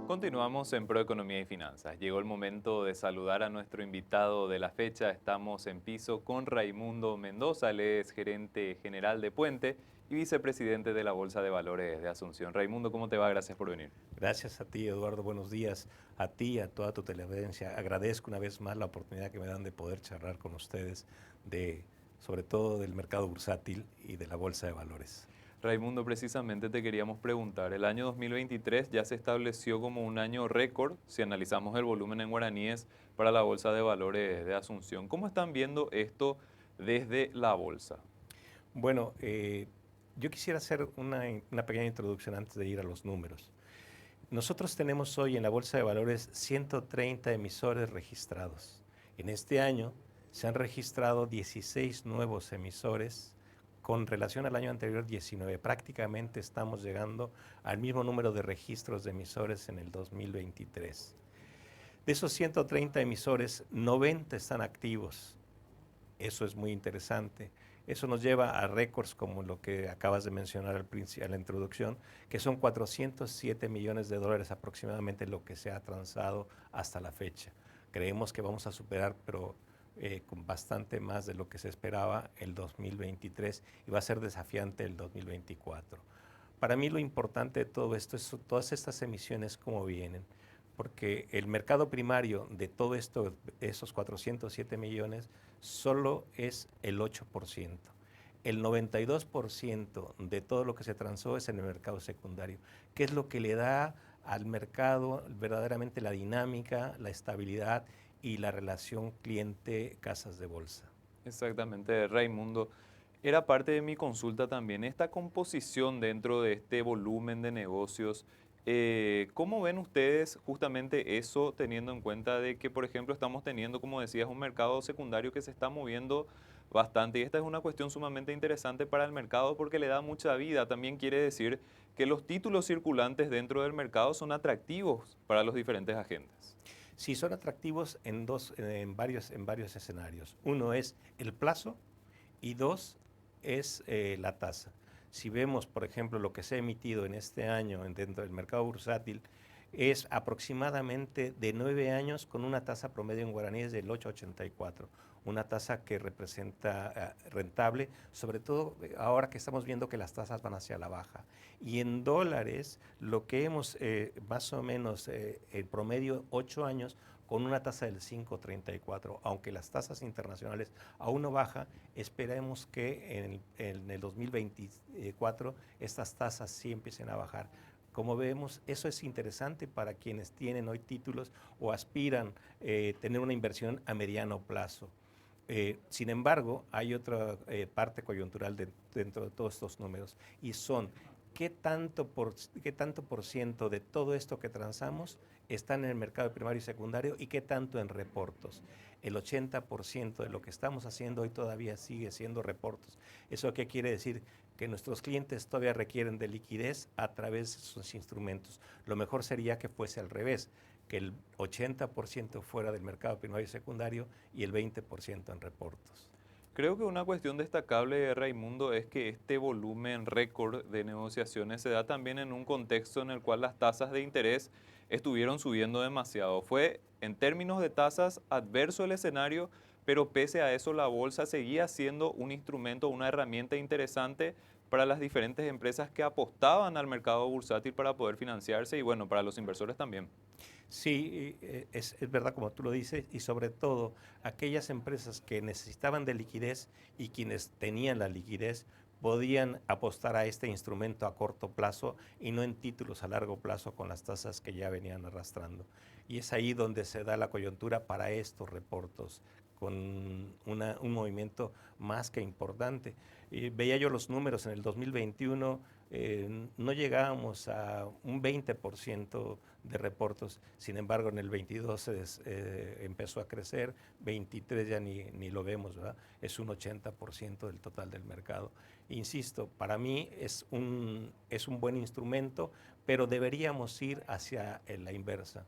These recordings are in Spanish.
Continuamos en Proeconomía y Finanzas. Llegó el momento de saludar a nuestro invitado de la fecha. Estamos en piso con Raimundo Mendoza. Él es gerente general de Puente y vicepresidente de la Bolsa de Valores de Asunción. Raimundo, ¿cómo te va? Gracias por venir. Gracias a ti, Eduardo. Buenos días. A ti y a toda tu teleaudiencia. Agradezco una vez más la oportunidad que me dan de poder charlar con ustedes sobre todo del mercado bursátil y de la bolsa de valores. Raimundo, precisamente te queríamos preguntar. El año 2023 ya se estableció como un año récord si analizamos el volumen en guaraníes para la Bolsa de Valores de Asunción. ¿Cómo están viendo esto desde la bolsa? Bueno, yo quisiera hacer una pequeña introducción antes de ir a los números. Nosotros tenemos hoy en la Bolsa de Valores 130 emisores registrados. En este año se han registrado 16 nuevos emisores con relación al año anterior 19. Prácticamente estamos llegando al mismo número de registros de emisores en el 2023. De esos 130 emisores, 90 están activos. Eso es muy interesante. Eso nos lleva a récords como lo que acabas de mencionar a la introducción, que son 407 millones de dólares aproximadamente lo que se ha transado hasta la fecha. Creemos que vamos a superar, pero con bastante más de lo que se esperaba el 2023 y va a ser desafiante el 2024. Para mí lo importante de todo esto es todas estas emisiones cómo vienen, porque el mercado primario de todo esto, esos 407 millones, solo es el 8%. El 92% de todo lo que se transó es en el mercado secundario, que es lo que le da al mercado verdaderamente la dinámica, la estabilidad y la relación cliente-casas de bolsa. Exactamente, Raimundo. Era parte de mi consulta también, esta composición dentro de este volumen de negocios. ¿Cómo ven ustedes justamente eso, teniendo en cuenta de que, por ejemplo, estamos teniendo, como decías, un mercado secundario que se está moviendo bastante? Y esta es una cuestión sumamente interesante para el mercado porque le da mucha vida. También quiere decir que los títulos circulantes dentro del mercado son atractivos para los diferentes agentes. Sí, son atractivos en varios escenarios. Uno es el plazo y dos es la tasa. Si vemos, por ejemplo, lo que se ha emitido en este año dentro del mercado bursátil, es aproximadamente de 9 años con una tasa promedio en guaraníes del 8,84, una tasa que representa rentable, sobre todo ahora que estamos viendo que las tasas van hacia la baja. Y en dólares, lo que hemos más o menos en promedio 8 años con una tasa del 5,34, aunque las tasas internacionales aún no bajan, esperemos que en el 2024 estas tasas sí empiecen a bajar. Como vemos, eso es interesante para quienes tienen hoy títulos o aspiran tener una inversión a mediano plazo. Sin embargo, hay otra parte coyuntural dentro de todos estos números y son qué tanto por ciento de todo esto que transamos están en el mercado primario y secundario y qué tanto en reportos. El 80% de lo que estamos haciendo hoy todavía sigue siendo reportos. ¿Eso qué quiere decir? Que nuestros clientes todavía requieren de liquidez a través de sus instrumentos. Lo mejor sería que fuese al revés, que el 80% fuera del mercado primario y secundario y el 20% en reportos. Creo que una cuestión destacable, Raimundo, es que este volumen récord de negociaciones se da también en un contexto en el cual las tasas de interés estuvieron subiendo demasiado. Fue, en términos de tasas, adverso el escenario, pero pese a eso la bolsa seguía siendo un instrumento, una herramienta interesante para las diferentes empresas que apostaban al mercado bursátil para poder financiarse y bueno, para los inversores también. Sí, es verdad como tú lo dices, y sobre todo aquellas empresas que necesitaban de liquidez y quienes tenían la liquidez podían apostar a este instrumento a corto plazo y no en títulos a largo plazo con las tasas que ya venían arrastrando. Y es ahí donde se da la coyuntura para estos reportos con un movimiento más que importante. Veía yo los números en el 2021, no llegábamos a un 20% de reportos, sin embargo en el 22 empezó a crecer, 23 ya ni lo vemos, ¿verdad? Es un 80% del total del mercado. Insisto, para mí es un buen instrumento, pero deberíamos ir hacia la inversa.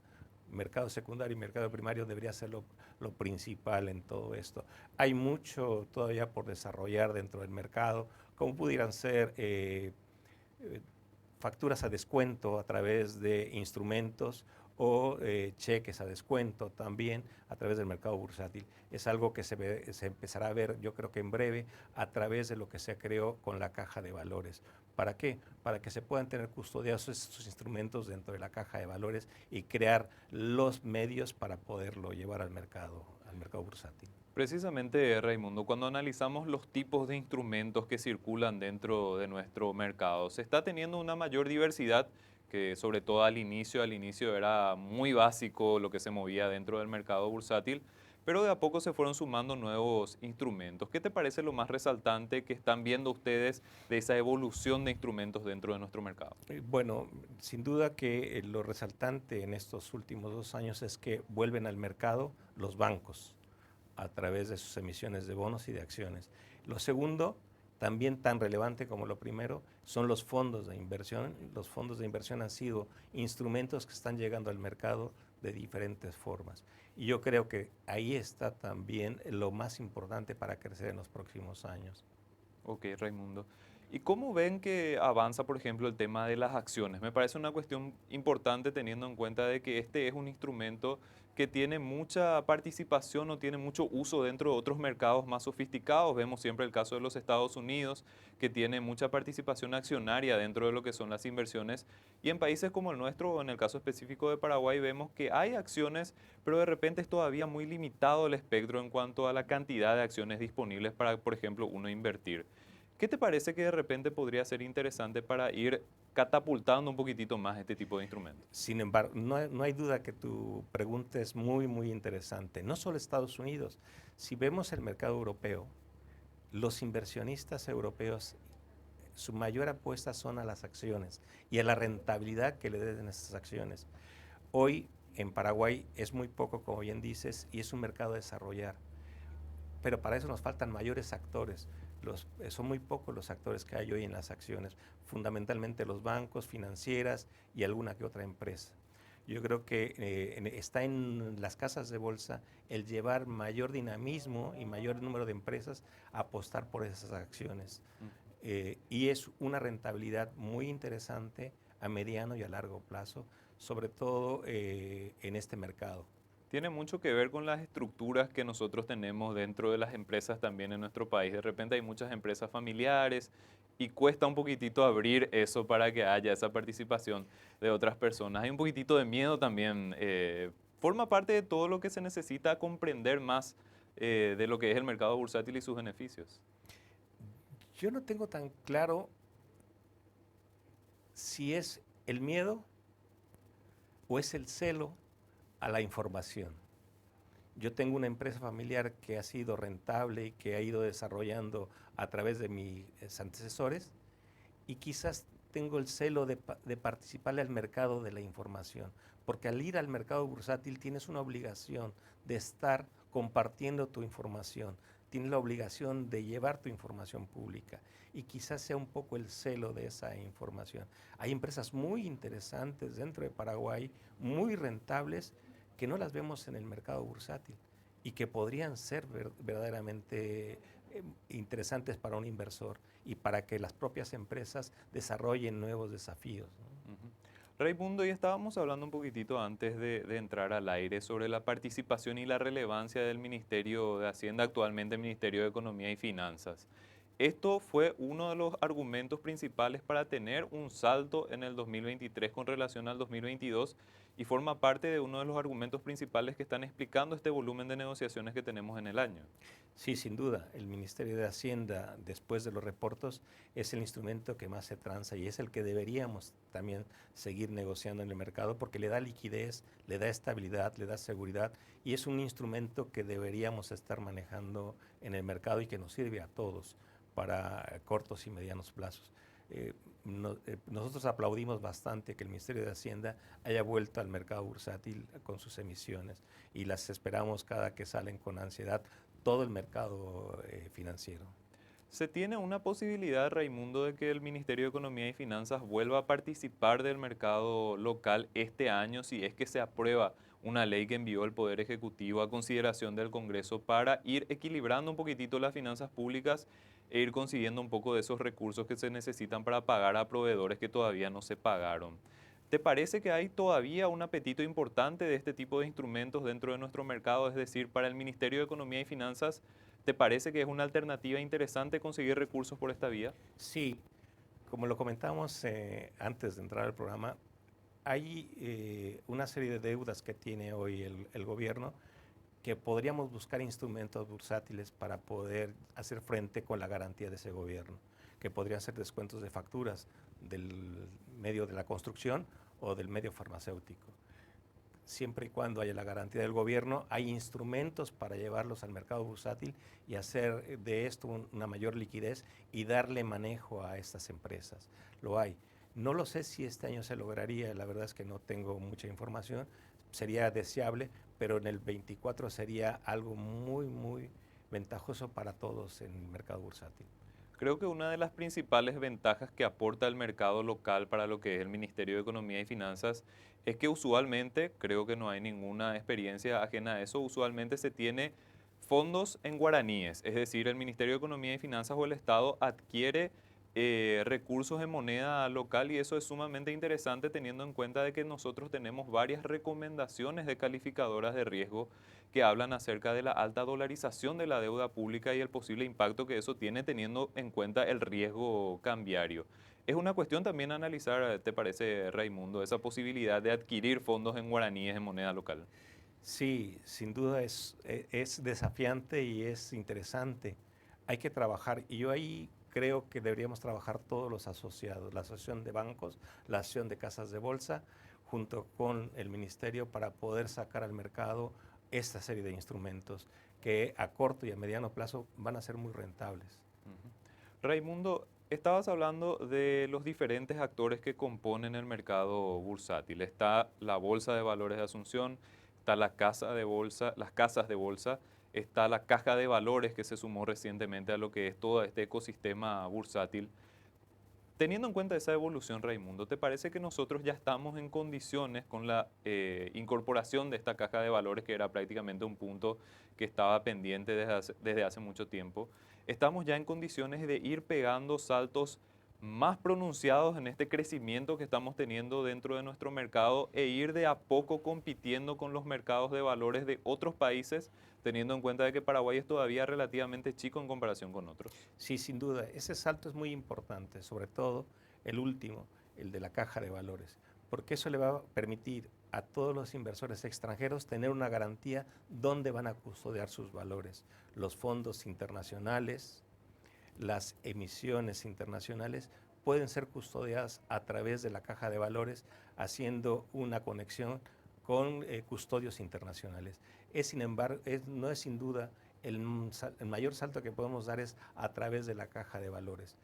Mercado secundario y mercado primario debería ser lo principal en todo esto. Hay mucho todavía por desarrollar dentro del mercado, como pudieran ser facturas a descuento a través de instrumentos o cheques a descuento también a través del mercado bursátil. Es algo que se empezará a ver, yo creo que en breve, a través de lo que se creó con la caja de valores. ¿Para qué? Para que se puedan tener custodiados estos instrumentos dentro de la caja de valores y crear los medios para poderlo llevar al mercado bursátil. Precisamente, Raimundo, cuando analizamos los tipos de instrumentos que circulan dentro de nuestro mercado, se está teniendo una mayor diversidad que sobre todo al inicio era muy básico lo que se movía dentro del mercado bursátil, pero de a poco se fueron sumando nuevos instrumentos. ¿Qué te parece lo más resaltante que están viendo ustedes de esa evolución de instrumentos dentro de nuestro mercado? Bueno, sin duda que lo resaltante en estos últimos 2 años es que vuelven al mercado los bancos a través de sus emisiones de bonos y de acciones. Lo segundo, también tan relevante como lo primero, son los fondos de inversión. Los fondos de inversión han sido instrumentos que están llegando al mercado de diferentes formas. Y yo creo que ahí está también lo más importante para crecer en los próximos años. Ok, Raimundo. ¿Y cómo ven que avanza, por ejemplo, el tema de las acciones? Me parece una cuestión importante teniendo en cuenta de que este es un instrumento que tiene mucha participación o tiene mucho uso dentro de otros mercados más sofisticados. Vemos siempre el caso de los Estados Unidos, que tiene mucha participación accionaria dentro de lo que son las inversiones. Y en países como el nuestro, o en el caso específico de Paraguay, vemos que hay acciones, pero de repente es todavía muy limitado el espectro en cuanto a la cantidad de acciones disponibles para, por ejemplo, uno invertir. ¿Qué te parece que de repente podría ser interesante para ir catapultando un poquitito más este tipo de instrumentos? Sin embargo, no hay duda que tu pregunta es muy, muy interesante. No solo Estados Unidos. Si vemos el mercado europeo, los inversionistas europeos, su mayor apuesta son a las acciones y a la rentabilidad que le den estas acciones. Hoy en Paraguay es muy poco, como bien dices, y es un mercado a desarrollar. Pero para eso nos faltan mayores actores. Son muy pocos los actores que hay hoy en las acciones, fundamentalmente los bancos, financieras y alguna que otra empresa. Yo creo que está en las casas de bolsa el llevar mayor dinamismo y mayor número de empresas a apostar por esas acciones. Y es una rentabilidad muy interesante a mediano y a largo plazo, sobre todo en este mercado. Tiene mucho que ver con las estructuras que nosotros tenemos dentro de las empresas también en nuestro país. De repente hay muchas empresas familiares y cuesta un poquitito abrir eso para que haya esa participación de otras personas. Hay un poquitito de miedo también. Forma parte de todo lo que se necesita comprender más de lo que es el mercado bursátil y sus beneficios. Yo no tengo tan claro si es el miedo o es el celo a la información. Yo tengo una empresa familiar que ha sido rentable y que ha ido desarrollando a través de mis antecesores y quizás tengo el celo de participarle al mercado de la información, porque al ir al mercado bursátil tienes una obligación de estar compartiendo tu información, tienes la obligación de llevar tu información pública y quizás sea un poco el celo de esa información. Hay empresas muy interesantes dentro de Paraguay, muy rentables, que no las vemos en el mercado bursátil y que podrían ser verdaderamente interesantes para un inversor y para que las propias empresas desarrollen nuevos desafíos, ¿no? Ujú. Raimundo, y estábamos hablando un poquitito antes de entrar al aire sobre la participación y la relevancia del Ministerio de Hacienda, actualmente el Ministerio de Economía y Finanzas. Esto fue uno de los argumentos principales para tener un salto en el 2023 con relación al 2022 y forma parte de uno de los argumentos principales que están explicando este volumen de negociaciones que tenemos en el año. Sí, sin duda, el Ministerio de Hacienda, después de los reportos, es el instrumento que más se transa y es el que deberíamos también seguir negociando en el mercado porque le da liquidez, le da estabilidad, le da seguridad y es un instrumento que deberíamos estar manejando en el mercado y que nos sirve a todos para cortos y medianos plazos. Nosotros aplaudimos bastante que el Ministerio de Hacienda haya vuelto al mercado bursátil con sus emisiones y las esperamos cada que salen con ansiedad todo el mercado financiero. ¿Se tiene una posibilidad, Raimundo, de que el Ministerio de Economía y Finanzas vuelva a participar del mercado local este año si es que se aprueba una ley que envió el Poder Ejecutivo a consideración del Congreso para ir equilibrando un poquitito las finanzas públicas e ir consiguiendo un poco de esos recursos que se necesitan para pagar a proveedores que todavía no se pagaron. ¿Te parece que hay todavía un apetito importante de este tipo de instrumentos dentro de nuestro mercado? Es decir, para el Ministerio de Economía y Finanzas, ¿te parece que es una alternativa interesante conseguir recursos por esta vía? Sí, como lo comentamos antes de entrar al programa, hay una serie de deudas que tiene hoy el gobierno que podríamos buscar instrumentos bursátiles para poder hacer frente con la garantía de ese gobierno, que podrían ser descuentos de facturas del medio de la construcción o del medio farmacéutico. Siempre y cuando haya la garantía del gobierno, hay instrumentos para llevarlos al mercado bursátil y hacer de esto una mayor liquidez y darle manejo a estas empresas. Lo hay. No lo sé si este año se lograría, la verdad es que no tengo mucha información, sería deseable, pero en el 24 sería algo muy, muy ventajoso para todos en el mercado bursátil. Creo que una de las principales ventajas que aporta el mercado local para lo que es el Ministerio de Economía y Finanzas es que usualmente, creo que no hay ninguna experiencia ajena a eso, usualmente se tiene fondos en guaraníes, es decir, el Ministerio de Economía y Finanzas o el Estado adquiere recursos en moneda local y eso es sumamente interesante teniendo en cuenta de que nosotros tenemos varias recomendaciones de calificadoras de riesgo que hablan acerca de la alta dolarización de la deuda pública y el posible impacto que eso tiene teniendo en cuenta el riesgo cambiario. Es una cuestión también analizar, ¿te parece, Raimundo, esa posibilidad de adquirir fondos en guaraníes en moneda local? Sí, sin duda es desafiante y es interesante. Hay que trabajar y yo ahí creo que deberíamos trabajar todos los asociados, la asociación de bancos, la asociación de casas de bolsa, junto con el ministerio para poder sacar al mercado esta serie de instrumentos que a corto y a mediano plazo van a ser muy rentables. Ujú. Raimundo, estabas hablando de los diferentes actores que componen el mercado bursátil. Está la Bolsa de Valores de Asunción, está la casa de bolsa, las casas de bolsa, está la caja de valores que se sumó recientemente a lo que es todo este ecosistema bursátil. Teniendo en cuenta esa evolución, Raimundo, ¿te parece que nosotros ya estamos en condiciones con la incorporación de esta caja de valores, que era prácticamente un punto que estaba pendiente desde hace mucho tiempo? Estamos ya en condiciones de ir pegando saltos más pronunciados en este crecimiento que estamos teniendo dentro de nuestro mercado e ir de a poco compitiendo con los mercados de valores de otros países, teniendo en cuenta de que Paraguay es todavía relativamente chico en comparación con otros. Sí, sin duda, ese salto es muy importante, sobre todo el último, el de la caja de valores, porque eso le va a permitir a todos los inversores extranjeros tener una garantía dónde van a custodiar sus valores. Los fondos internacionales, las emisiones internacionales pueden ser custodiadas a través de la caja de valores, haciendo una conexión con custodios internacionales. Sin embargo, no es sin duda el mayor salto que podemos dar es a través de la caja de valores.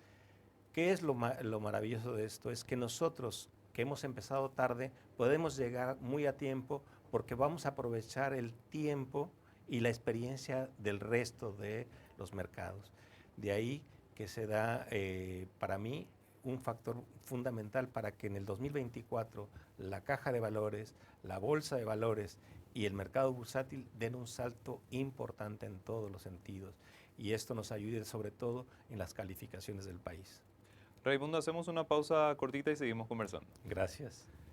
¿Qué es lo maravilloso de esto? Es que nosotros, que hemos empezado tarde, podemos llegar muy a tiempo porque vamos a aprovechar el tiempo y la experiencia del resto de los mercados. De ahí que se da, para mí, un factor fundamental para que en el 2024 la caja de valores, la bolsa de valores y el mercado bursátil den un salto importante en todos los sentidos. Y esto nos ayude sobre todo en las calificaciones del país. Raimundo, hacemos una pausa cortita y seguimos conversando. Gracias.